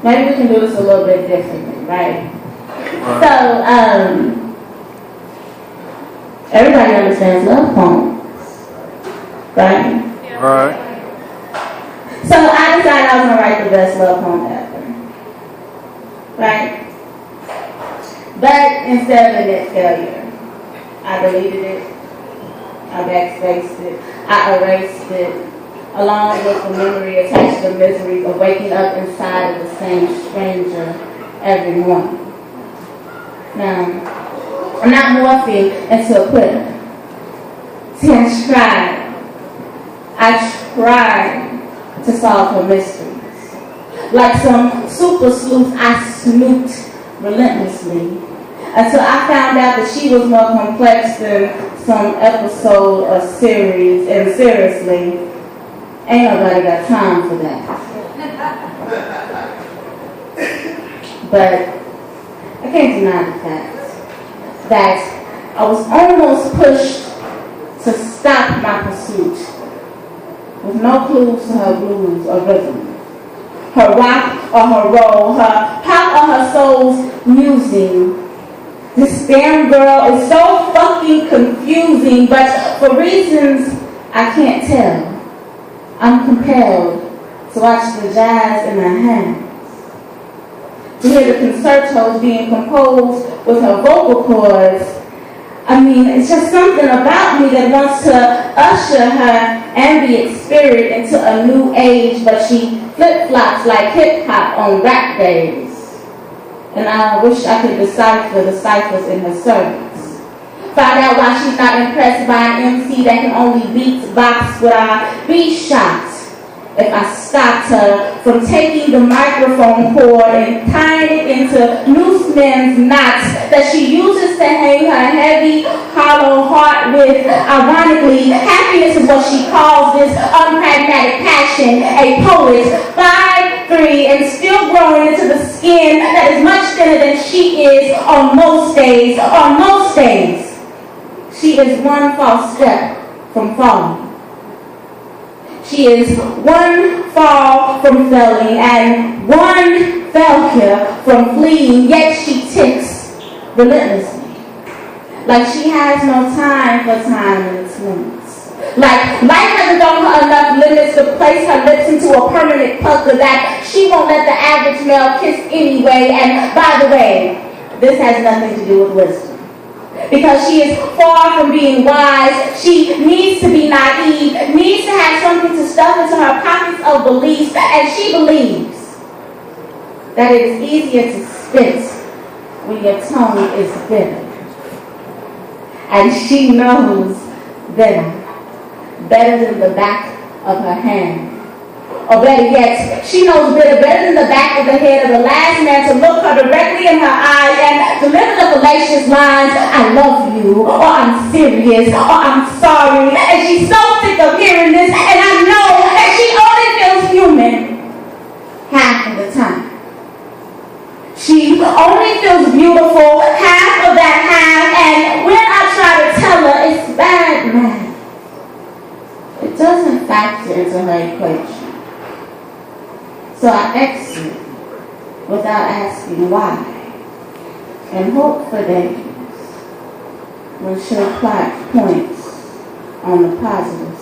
maybe we can do this a little bit differently, right? So, everybody understands love poems, right? Right. So I decided I was going to write the best love poem ever, right? But instead of a net failure, I deleted it, I backspaced it, I erased it, along with the memory attached to the misery of waking up inside of the same stranger every morning. Now, I'm not morphing into a quitter. See, I tried to solve her mysteries. Like some super sleuth, I snooped relentlessly until I found out that she was more complex than some episode or series, and seriously, ain't nobody got time for that. But I can't deny the fact that I was almost pushed to stop my pursuit with no clues to her blues or rhythm, her rock or her roll, her pop or her soul's musing. This damn girl is so fucking confusing, but for reasons I can't tell, I'm compelled to watch the jazz in her hands, to hear the concertos being composed with her vocal cords. I mean, it's just something about me that wants to usher her ambient spirit into a new age, but she flip-flops like hip-hop on rap days. And I wish I could decipher the ciphers in her service. Find out why she's not impressed by an MC that can only beatbox without beat shots. If I stopped her from taking the microphone cord and tying it into loose men's knots that she uses to hang her heavy, hollow heart with. Ironically, happiness is what she calls this unpragmatic passion. A poet, 5'3", and still growing into the skin that is much thinner than she is on most days. On most days, she is one false step from falling. She is one fall from failing and one failure from fleeing, yet she ticks relentlessly. Like she has no time for time and its limits. Like life hasn't given her enough limits to place her lips into a permanent pucker that she won't let the average male kiss anyway. And by the way, this has nothing to do with wisdom. Because she is far from being wise, she needs to be naive, needs to have something to stuff into her pockets of beliefs, and she believes that it is easier to spit when your tongue is bitter. And she knows better than the back of her hand. Or better yet, she knows better than the back of the head of the last man to look her directly in her eyes and deliver the fallacious lines, I love you, or I'm serious, or I'm sorry. And she's so sick of hearing this, and I know that she only feels human half of the time. She only feels beautiful half of that half, and when I try to tell her it's bad math, it doesn't factor into her equation. So I exit without asking why, and hope for days when she'll plot points on the positive